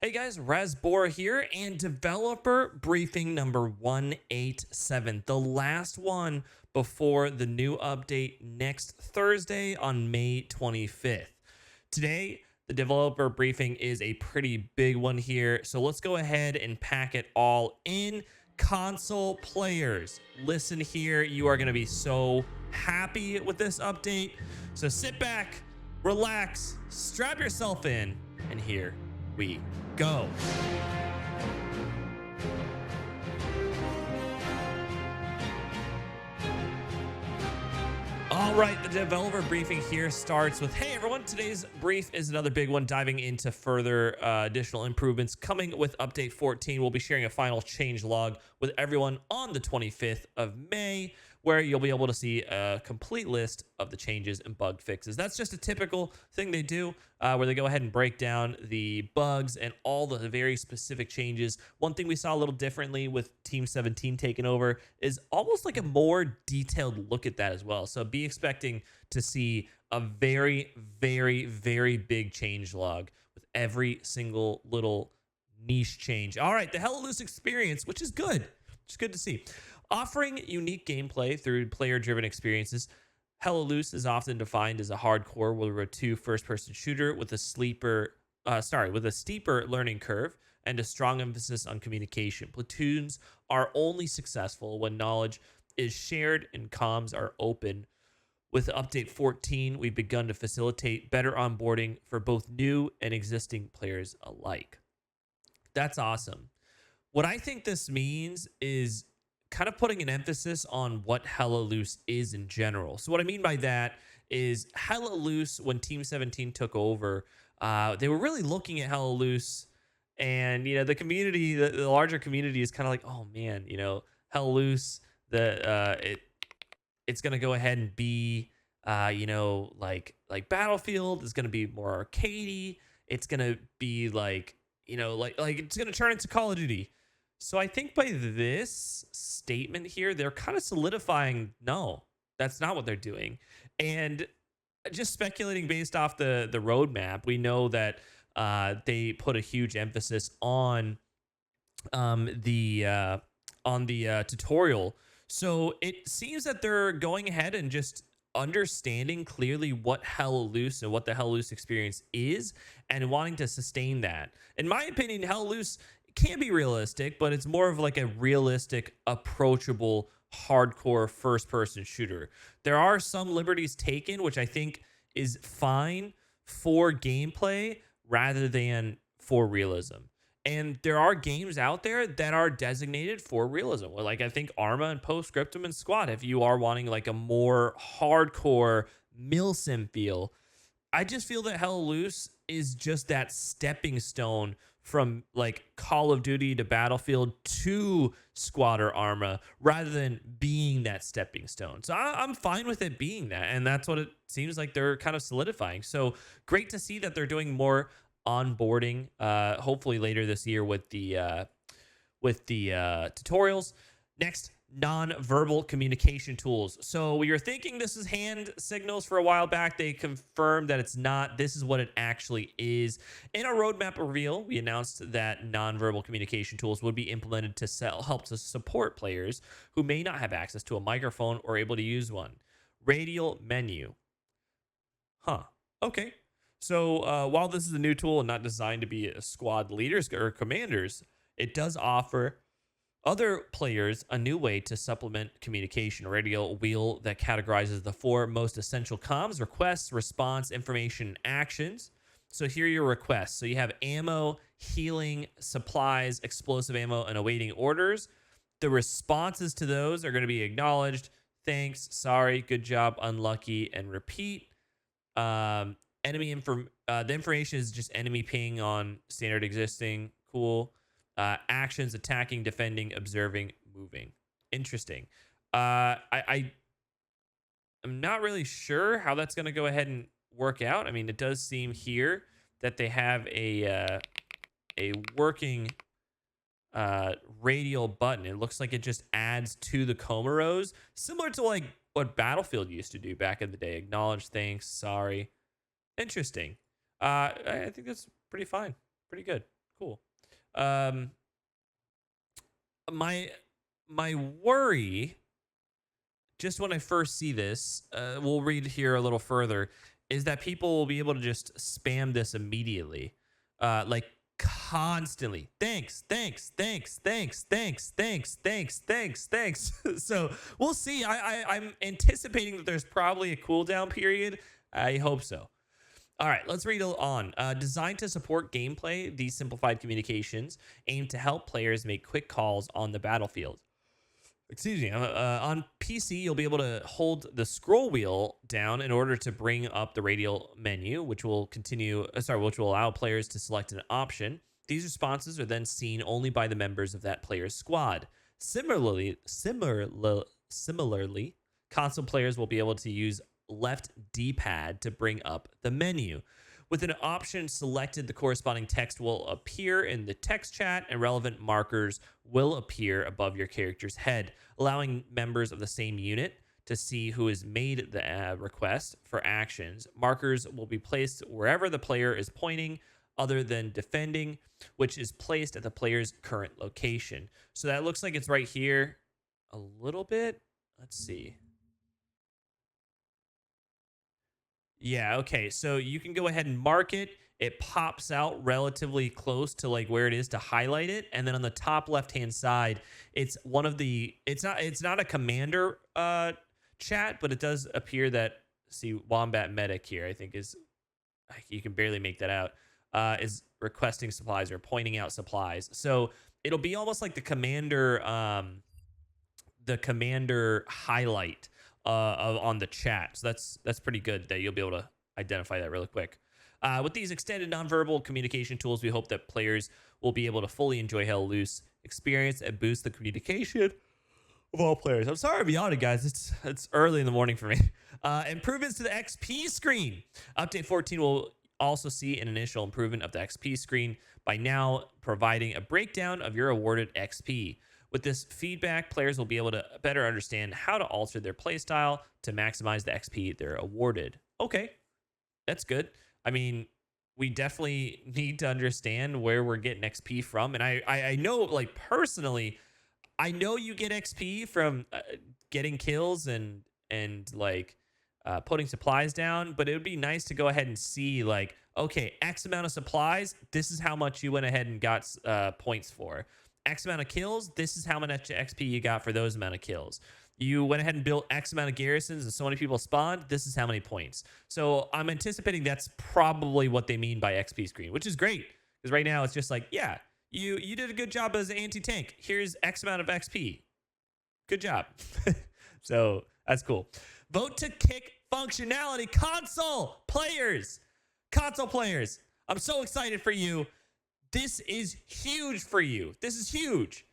Hey guys, Razbora here, and developer briefing number 187, the last one before the new update next Thursday on May 25th. Today, the developer briefing is a pretty big one here, so let's go ahead and pack it all in. Console players, listen here, you are going to be so happy with this update. So sit back, relax, strap yourself in, and here we go. All right, the developer briefing here starts with, hey everyone, today's brief is another big one diving into further additional improvements coming with update 14. We'll be sharing a final change log with everyone on the 25th of May, where you'll be able to see a complete list of the changes and bug fixes. That's just a typical thing they do, where they go ahead and break down the bugs and all the very specific changes. One thing we saw a little differently with Team 17 taking over is almost like a more detailed look at that as well. So be expecting to see a very, very, very big change log with every single little niche change. All right, the Helpless Experience, which is good. Which is good to see. Offering unique gameplay through player-driven experiences, Hello Loose is often defined as a hardcore World War II first-person shooter with a steeper learning curve and a strong emphasis on communication. Platoons are only successful when knowledge is shared and comms are open. With Update 14, we've begun to facilitate better onboarding for both new and existing players alike. That's awesome. What I think this means is kind of putting an emphasis on what Hello Loose is in general. So what I mean by that is Hello Loose, when Team 17 took over, they were really looking at Hello Loose, and the community, the larger community, is kind of like, oh man, Hello Loose, it's gonna go ahead and be, like Battlefield is gonna be more arcadey. It's gonna be like, like it's gonna turn into Call of Duty. So I think by this statement here, they're kind of solidifying, no, that's not what they're doing. And just speculating based off the roadmap, we know that they put a huge emphasis the tutorial. So it seems that they're going ahead and just understanding clearly what Hello Loose and what the Hello Loose experience is and wanting to sustain that. In my opinion, Hello Loose can be realistic, but it's more of like a realistic, approachable, hardcore first-person shooter. There are some liberties taken, which I think is fine for gameplay rather than for realism. And there are games out there that are designated for realism. Like I think Arma and Postscriptum and Squad, if you are wanting like a more hardcore milsim feel. I just feel that Hello Loose is just that stepping stone from like Call of Duty to Battlefield to Squad or Arma, rather than being that stepping stone. So I'm fine with it being that, and that's what it seems like they're kind of solidifying. So great to see that they're doing more onboarding, hopefully later this year with the tutorials. Next, non-verbal communication tools. So we were thinking this is hand signals for a while back. They confirmed that it's not. This is what it actually is. In our roadmap reveal, we announced that non-verbal communication tools would be implemented to help to support players who may not have access to a microphone or able to use one. Radial menu. Huh. Okay. So while this is a new tool and not designed to be a squad leaders or commanders, it does offer other players a new way to supplement communication. A radial wheel that categorizes the four most essential comms: requests, response, information, and actions. So here are your requests. So you have ammo, healing, supplies, explosive ammo, and awaiting orders. The responses to those are going to be acknowledged, thanks, sorry, good job, unlucky, and repeat. The information is just enemy ping on standard existing. Cool. Actions: attacking, defending, observing, moving. Interesting. I'm not really sure how that's going to go ahead and work out. I mean, it does seem here that they have a working radial button. It looks like it just adds to the coma rows, similar to like what Battlefield used to do back in the day. Acknowledge, thanks, sorry. Interesting. I think that's pretty fine. Pretty good. Cool. Um, my my worry, just when I first see this, we'll read here a little further, is that people will be able to just spam this immediately, like constantly. Thanks, thanks, thanks, thanks, thanks, thanks, thanks, thanks, thanks. So we'll see. I'm anticipating that there's probably a cooldown period. I hope so. All right, let's read on. Designed to support gameplay, these simplified communications aim to help players make quick calls on the battlefield. Excuse me. On PC, you'll be able to hold the scroll wheel down in order to bring up the radial menu, which will which will allow players to select an option. These responses are then seen only by the members of that player's squad. Similarly, console players will be able to use left D-pad to bring up the menu. With an option selected, the corresponding text will appear in the text chat and relevant markers will appear above your character's head, allowing members of the same unit to see who has made the request for actions. Markers will be placed wherever the player is pointing, other than defending, which is placed at the player's current location. So that looks like it's right here a little bit. Let's see. Yeah, okay. So you can go ahead and mark it. It pops out relatively close to like where it is to highlight it. And then on the top left-hand side, it's one of the it's not a commander chat, but it does appear that, see, Wombat Medic here, I think is, you can barely make that out, is requesting supplies or pointing out supplies. So it'll be almost like the commander highlight on the chat. So that's pretty good that you'll be able to identify that really quick. With these extended nonverbal communication tools, we hope that players will be able to fully enjoy Hell Loose experience and boost the communication of all players. I'm sorry I'm yawning, guys. It's early in the morning for me. Improvements to the XP screen. Update 14 will also see an initial improvement of the XP screen by now providing a breakdown of your awarded XP. With this feedback, players will be able to better understand how to alter their playstyle to maximize the XP they're awarded. Okay, that's good. I mean, we definitely need to understand where we're getting XP from. And I know, like, personally, I know you get XP from getting kills and like putting supplies down, but it would be nice to go ahead and see, like, okay, X amount of supplies, this is how much you went ahead and got points for. X amount of kills, this is how much XP you got for those amount of kills. You went ahead and built X amount of garrisons and so many people spawned, this is how many points. So I'm anticipating that's probably what they mean by XP screen, which is great. Because right now it's just like, yeah, you did a good job as an anti-tank. Here's X amount of XP. Good job. So that's cool. Vote to kick functionality. Console players. I'm so excited for you. This is huge for you. This is huge.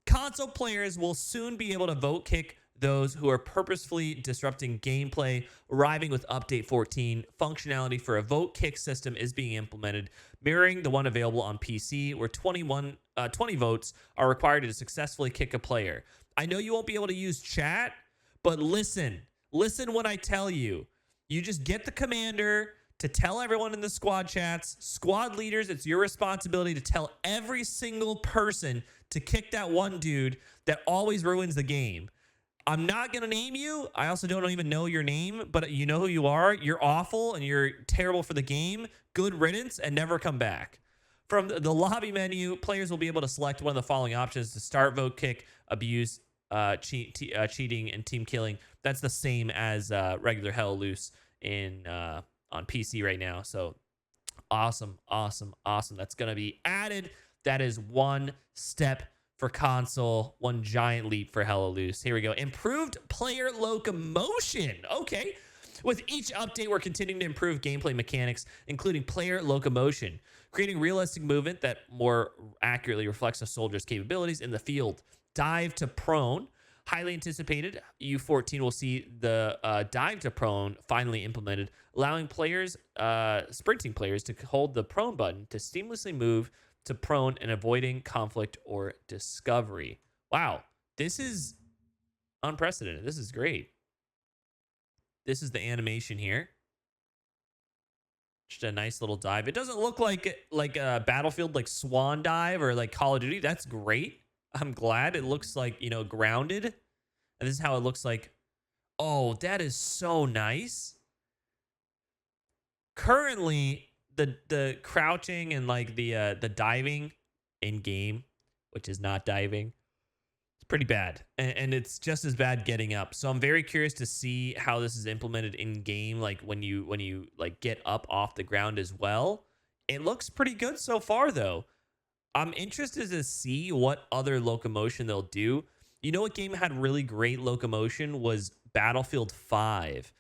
Console players will soon be able to vote kick those who are purposefully disrupting gameplay. Arriving with Update 14, functionality for a vote kick system is being implemented, mirroring the one available on PC, where 20 votes are required to successfully kick a player. I know you won't be able to use chat, but listen when I tell you. You just get the commander to tell everyone in the squad chats, squad leaders, it's your responsibility to tell every single person to kick that one dude that always ruins the game. I'm not going to name you. I also don't even know your name, but you know who you are. You're awful and you're terrible for the game. Good riddance and never come back. From the lobby menu, players will be able to select one of the following options to start vote kick, abuse, cheating, and team killing. That's the same as regular Hell Loose on PC right now. So awesome. That's going to be added. That is one step for console, one giant leap for Hella Loose. Here we go. Improved player locomotion. Okay. With each update, we're continuing to improve gameplay mechanics, including player locomotion, creating realistic movement that more accurately reflects a soldier's capabilities in the field. Dive to prone. Highly anticipated, U14 will see the dive to prone finally implemented, allowing players, sprinting players, to hold the prone button to seamlessly move to prone and avoiding conflict or discovery. Wow, this is unprecedented. This is great. This is the animation here. Just a nice little dive. It doesn't look like a Battlefield like Swan Dive or like Call of Duty. That's great. I'm glad it looks like, grounded. And this is how it looks like. Oh, that is so nice. Currently, the crouching and like the diving in game, which is not diving, it's pretty bad, and it's just as bad getting up. So I'm very curious to see how this is implemented in game, like when you like get up off the ground as well. It looks pretty good so far, though. I'm interested to see what other locomotion they'll do. You know what game had really great locomotion was Battlefield 5.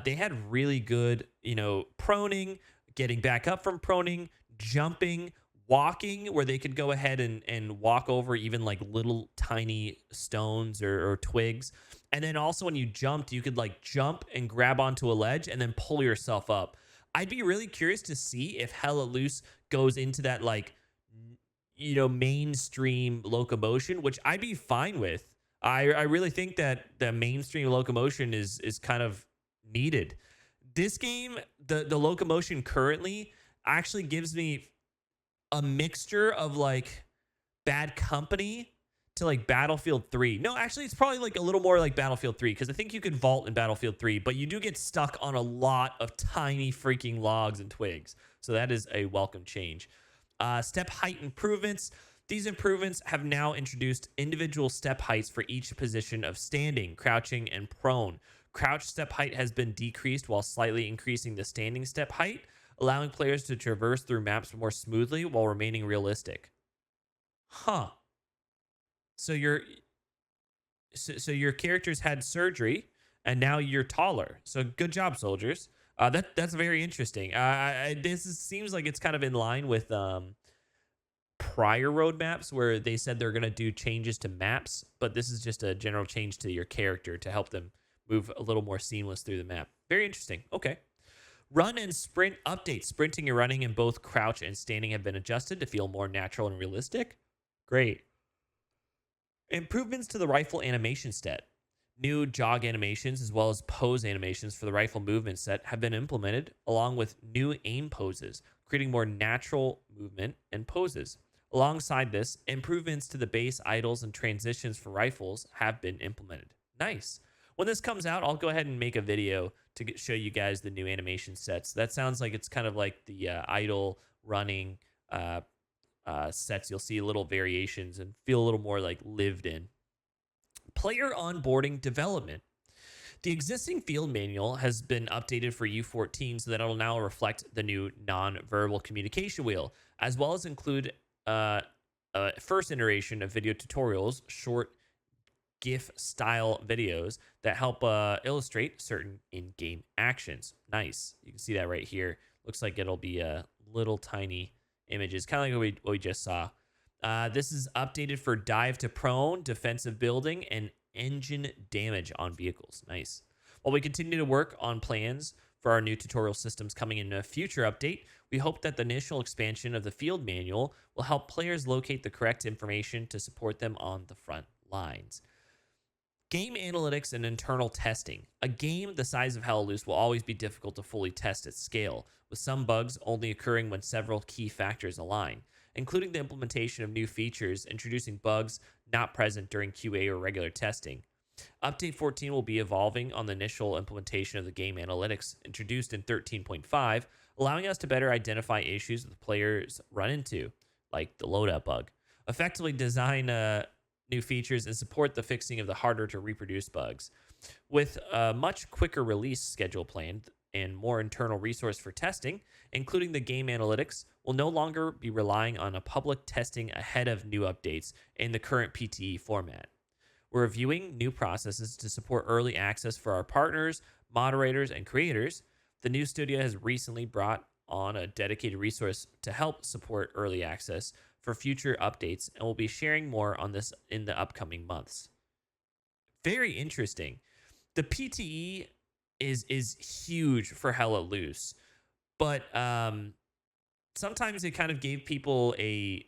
They had really good, proning, getting back up from proning, jumping, walking, where they could go ahead and walk over even like little tiny stones or twigs. And then also when you jumped, you could like jump and grab onto a ledge and then pull yourself up. I'd be really curious to see if Hella Loose goes into that like mainstream locomotion, which I'd be fine with. I really think that the mainstream locomotion is kind of needed. This game, the locomotion currently actually gives me a mixture of like Bad Company to like Battlefield 3. No, actually, it's probably like a little more like Battlefield 3 because I think you could vault in Battlefield 3, but you do get stuck on a lot of tiny freaking logs and twigs. So that is a welcome change. Step height improvements. These improvements have now introduced individual step heights for each position of standing, crouching, and prone. Crouch step height has been decreased while slightly increasing the standing step height, allowing players to traverse through maps more smoothly while remaining realistic. Huh. So your characters had surgery and now you're taller. So good job, soldiers. That's very interesting. Seems like it's kind of in line with prior roadmaps where they said they're going to do changes to maps, but this is just a general change to your character to help them move a little more seamless through the map. Very interesting. Okay. Run and sprint updates. Sprinting and running in both crouch and standing have been adjusted to feel more natural and realistic. Great. Improvements to the rifle animation set. New jog animations as well as pose animations for the rifle movement set have been implemented, along with new aim poses, creating more natural movement and poses. Alongside this, improvements to the base idles and transitions for rifles have been implemented. Nice. When this comes out, I'll go ahead and make a video to show you guys the new animation sets. That sounds like it's kind of like the idle running sets. You'll see little variations and feel a little more like lived in. Player onboarding development. The existing field manual has been updated for U14 so that it'll now reflect the new non-verbal communication wheel, as well as include first iteration of video tutorials, short GIF-style videos that help illustrate certain in-game actions. Nice. You can see that right here. Looks like it'll be little tiny images, kind of like what we just saw. This is updated for dive to prone, defensive building, and engine damage on vehicles. Nice. While we continue to work on plans for our new tutorial systems coming in a future update, we hope that the initial expansion of the field manual will help players locate the correct information to support them on the front lines. Game analytics and internal testing. A game the size of Hell Loose will always be difficult to fully test at scale, with some bugs only occurring when several key factors align, including the implementation of new features, introducing bugs not present during QA or regular testing. Update 14 will be evolving on the initial implementation of the game analytics introduced in 13.5, allowing us to better identify issues that players run into, like the loadout bug, effectively design new features, and support the fixing of the harder to reproduce bugs. With a much quicker release schedule planned and more internal resource for testing, including the game analytics, will no longer be relying on a public testing ahead of new updates in the current PTE format. We're reviewing new processes to support early access for our partners, moderators, and creators. The new studio has recently brought on a dedicated resource to help support early access for future updates, and we'll be sharing more on this in the upcoming months. Very interesting. The PTE is huge for Hella Loose, but sometimes it kind of gave people a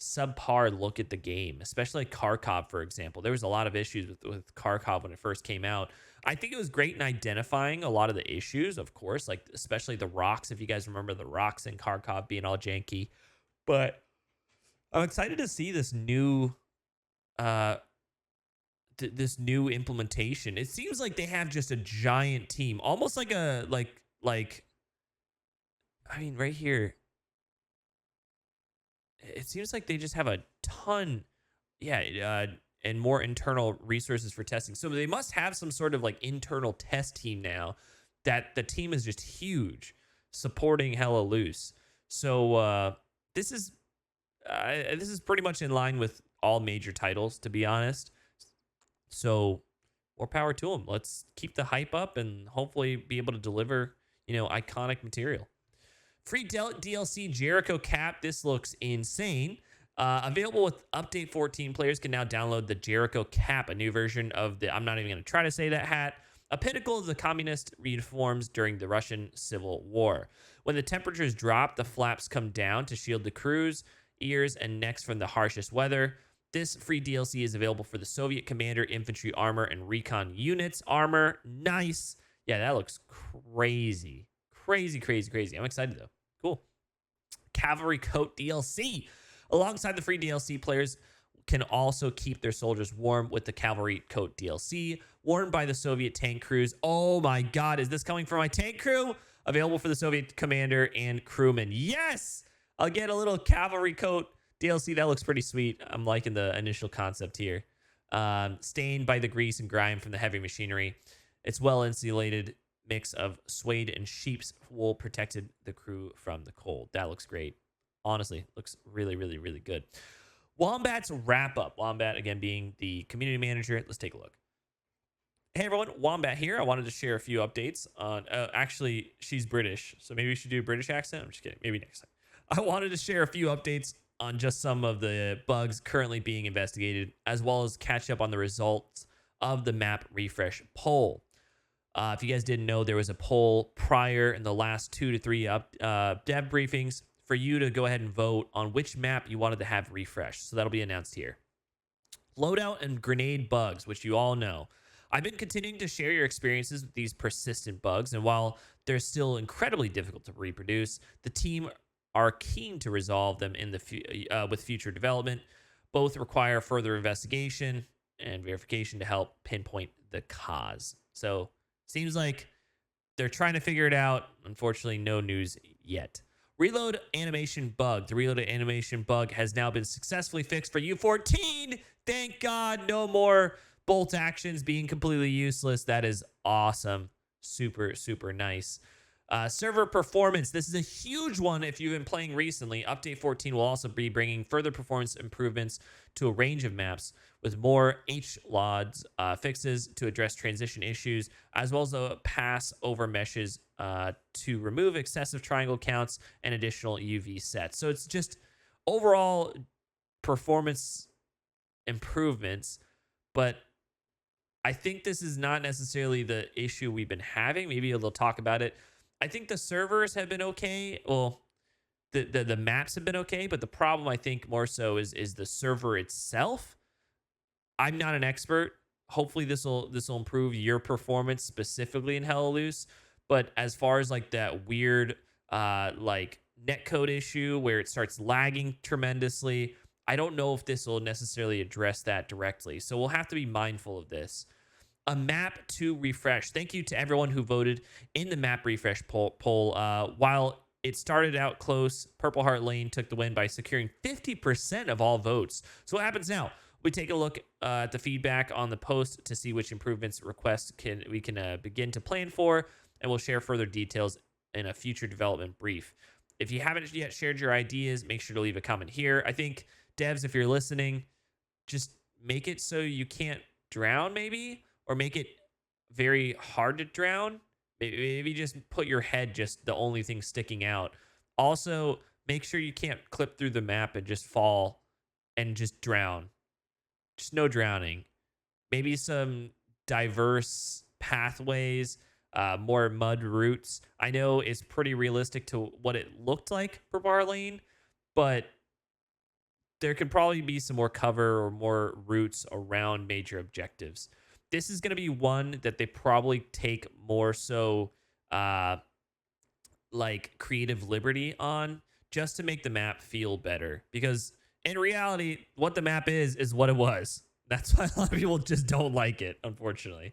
subpar look at the game, especially like Kharkov, for example. There was a lot of issues with Kharkov when it first came out. I think it was great in identifying a lot of the issues, of course, like especially the rocks. If you guys remember the rocks in Kharkov being all janky, but I'm excited to see this new uh this new implementation. It seems like they have just a giant team, almost like a like I mean, right here, it seems like they just have a ton, yeah, and more internal resources for testing. So they must have some sort of like internal test team now. That the team is just huge, supporting Hella Loose. So this is this is pretty much in line with all major titles, to be honest. So more power to them. Let's keep the hype up and hopefully be able to deliver, iconic material. Free DLC Jericho Cap. This looks insane. Available with Update 14, players can now download the Jericho Cap, a new version of the, I'm not even going to try to say that hat, a pinnacle of the communist reforms during the Russian Civil War. When the temperatures drop, the flaps come down to shield the crew's ears and necks from the harshest weather. This free DLC is available for the Soviet Commander, Infantry Armor, and Recon Units Armor. Nice. Yeah, that looks crazy. Crazy. I'm excited, though. Cool. Cavalry Coat DLC. Alongside the free DLC, players can also keep their soldiers warm with the Cavalry Coat DLC, worn by the Soviet tank crews. Oh my God, is this coming for my tank crew? Available for the Soviet commander and crewman. Yes! I'll get a little Cavalry Coat DLC. That looks pretty sweet. I'm liking the initial concept here. Stained by the grease and grime from the heavy machinery. It's well insulated mix of suede and sheep's wool protected the crew from the cold. That looks great. Honestly, looks really good. Wombat's wrap up. Wombat, again, being the community manager. Let's take a look. Hey everyone, Wombat here. I wanted to share a few updates on, actually, she's British, so maybe we should do a British accent. I'm just kidding. Maybe next time. I wanted to share a few updates on just some of the bugs currently being investigated, as well as catch up on the results of the map refresh poll. If you guys didn't know, there was a poll prior in the last 2 to 3 dev briefings for you to go ahead and vote on which map you wanted to have refreshed. So that'll be announced here. Loadout and grenade bugs, which you all know. I've been continuing to share your experiences with these persistent bugs, and while they're still incredibly difficult to reproduce, the team are keen to resolve them in the with future development. Both require further investigation and verification to help pinpoint the cause. So seems like they're trying to figure it out. Unfortunately, no news yet. Reload animation bug. The reload animation bug has now been successfully fixed for U14. Thank God. No more bolt actions being completely useless. That is awesome. Super nice. Server performance. This is a huge one if you've been playing recently. Update 14 will also be bringing further performance improvements to a range of maps with more HLODs fixes to address transition issues, as well as a pass over meshes to remove excessive triangle counts and additional UV sets. So it's just overall performance improvements, but I think this is not necessarily the issue we've been having. Maybe they'll talk about it. I think the servers have been okay. Well, the maps have been okay, but the problem I think more so is the server itself. I'm not an expert. Hopefully this will improve your performance specifically in Hella Loose. But as far as like that weird like netcode issue where it starts lagging tremendously, I don't know if this will necessarily address that directly. So we'll have to be mindful of this. A map to refresh. Thank you to everyone who voted in the map refresh poll. While it started out close, Purple Heart Lane took the win by securing 50% of all votes. So what happens now? We take a look at the feedback on the post to see which improvements requests we can begin to plan for, and we'll share further details in a future development brief. If you haven't yet shared your ideas, make sure to leave a comment here. I think, devs, if you're listening, just make it so you can't drown maybe, or make it very hard to drown. Maybe just put your head just the only thing sticking out. Also, make sure you can't clip through the map and just fall and just drown. Just no drowning. Maybe some diverse pathways, more mud routes. I know it's pretty realistic to what it looked like for Bar Lane, but there could probably be some more cover or more routes around major objectives. This is going to be one that they probably take more so uh, like creative liberty on, just to make the map feel better. Because in reality, what the map is what it was. That's why a lot of people just don't like it, unfortunately.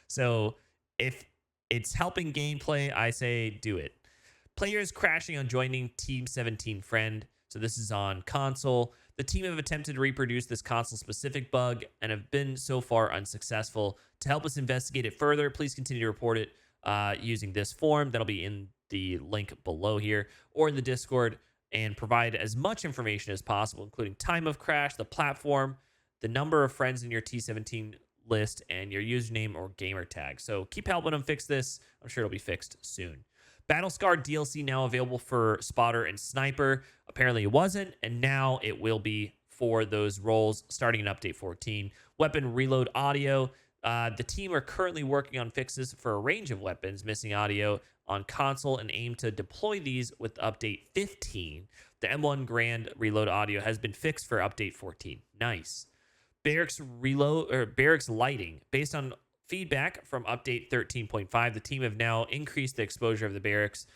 So if it's helping gameplay, I say do it. Players crashing on joining Team 17 friend. So this is on console. The team have attempted to reproduce this console-specific bug and have been so far unsuccessful. To help us investigate it further, please continue to report it using this form. That'll be in the link below here or in the Discord, and provide as much information as possible, including time of crash, the platform, the number of friends in your T17 list, and your username or gamer tag. So keep helping them fix this. I'm sure it'll be fixed soon. Battlescar DLC now available for Spotter and Sniper. Apparently it wasn't, and now it will be for those roles starting in Update 14. Weapon reload audio. The team are currently working on fixes for a range of weapons missing audio on console and aim to deploy these with Update 15. The M1 Grand reload audio has been fixed for Update 14. Nice. Barracks reload or barracks lighting. Based on feedback from Update 13.5, the team have now increased the exposure of the barracks,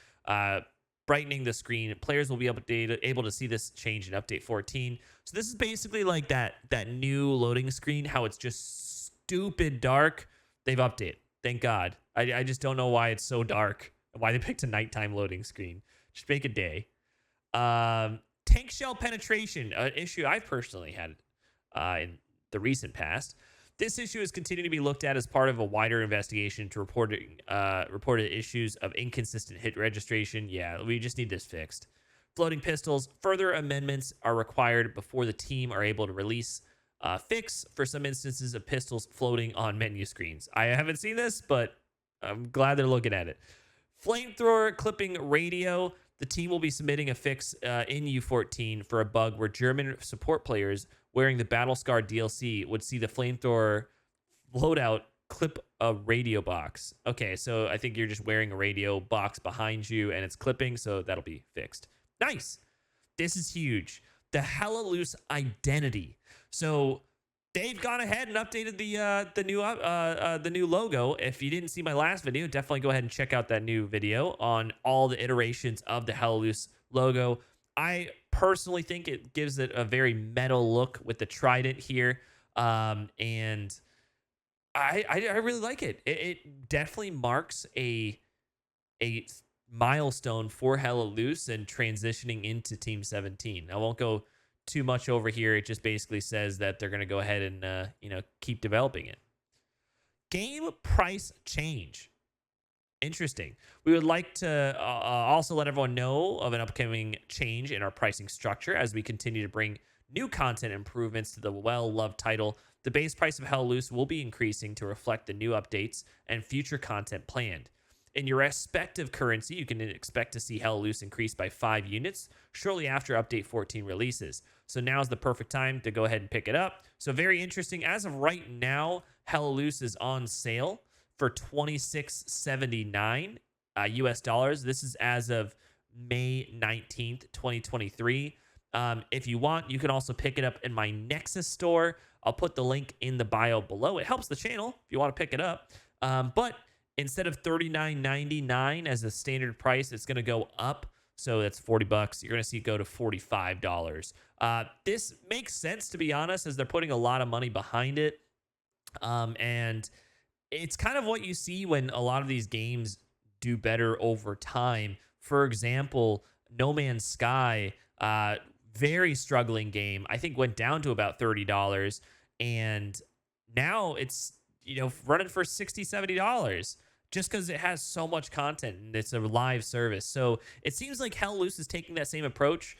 brightening the screen. Players will be able to see this change in Update 14. So this is basically like that new loading screen, how it's just stupid dark. They've updated. Thank God. I just don't know why it's so dark and why they picked a nighttime loading screen. Just make a day. Tank shell penetration, an issue I've personally had in the recent past. This issue is continuing to be looked at as part of a wider investigation to reported issues of inconsistent hit registration. Yeah, we just need this fixed. Floating pistols. Further amendments are required before the team are able to release fix for some instances of pistols floating on menu screens. I haven't seen this, but I'm glad they're looking at it. Flamethrower clipping radio. The team will be submitting a fix in U14 for a bug where German support players wearing the Battlescar DLC would see the flamethrower loadout clip a radio box. Okay, so I think you're just wearing a radio box behind you and it's clipping, so that'll be fixed. Nice. This is huge. The Hella Loose identity. So they've gone ahead and updated the new logo. If you didn't see my last video, definitely go ahead and check out that new video on all the iterations of the Hella Loose logo. I personally think it gives it a very metal look with the trident here, and I really like it. It definitely marks a milestone for Hella Loose and transitioning into Team 17. I won't go too much over here. It just basically says that they're going to go ahead and keep developing it. Game price change. Interesting. We would like to also let everyone know of an upcoming change in our pricing structure as we continue to bring new content improvements to the well-loved title. The base price of Hell Loose will be increasing to reflect the new updates and future content planned. In your respective currency, you can expect to see Hell Loose increase by 5 units shortly after Update 14 releases. So now's the perfect time to go ahead and pick it up. So very interesting. As of right now, Hell Loose is on sale for $26.79 US dollars. This is as of May 19th, 2023. If you want, you can also pick it up in my Nexus store. I'll put the link in the bio below. It helps the channel if you want to pick it up. But instead of $39.99 as a standard price, it's going to go up. So that's $40. You're going to see it go to $45. This makes sense, to be honest, as they're putting a lot of money behind it. And it's kind of what you see when a lot of these games do better over time. For example, No Man's Sky, very struggling game, I think went down to about $30. And now it's, running for $60, $70 just because it has so much content and it's a live service. So it seems like Hell Loose is taking that same approach.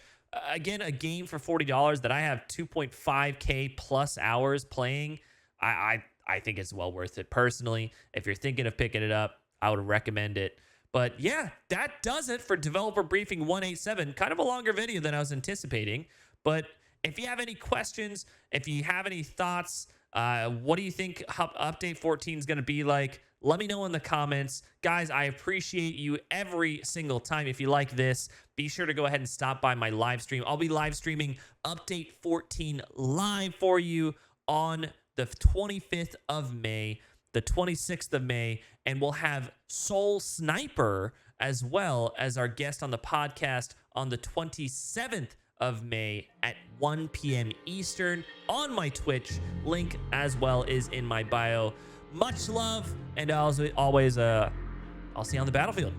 Again, a game for $40 that I have 2.5K plus hours playing. I think it's well worth it personally. If you're thinking of picking it up, I would recommend it. But yeah, that does it for Developer Briefing 187. Kind of a longer video than I was anticipating. But if you have any questions, if you have any thoughts, what do you think Update 14 is going to be like? Let me know in the comments. Guys, I appreciate you every single time. If you like this, be sure to go ahead and stop by my live stream. I'll be live streaming Update 14 live for you on the 25th of May, the 26th of May, and we'll have Soul Sniper as well as our guest on the podcast on the 27th of May at 1 p.m. Eastern on my Twitch. Link as well is in my bio. Much love, and as always, I'll see you on the battlefield.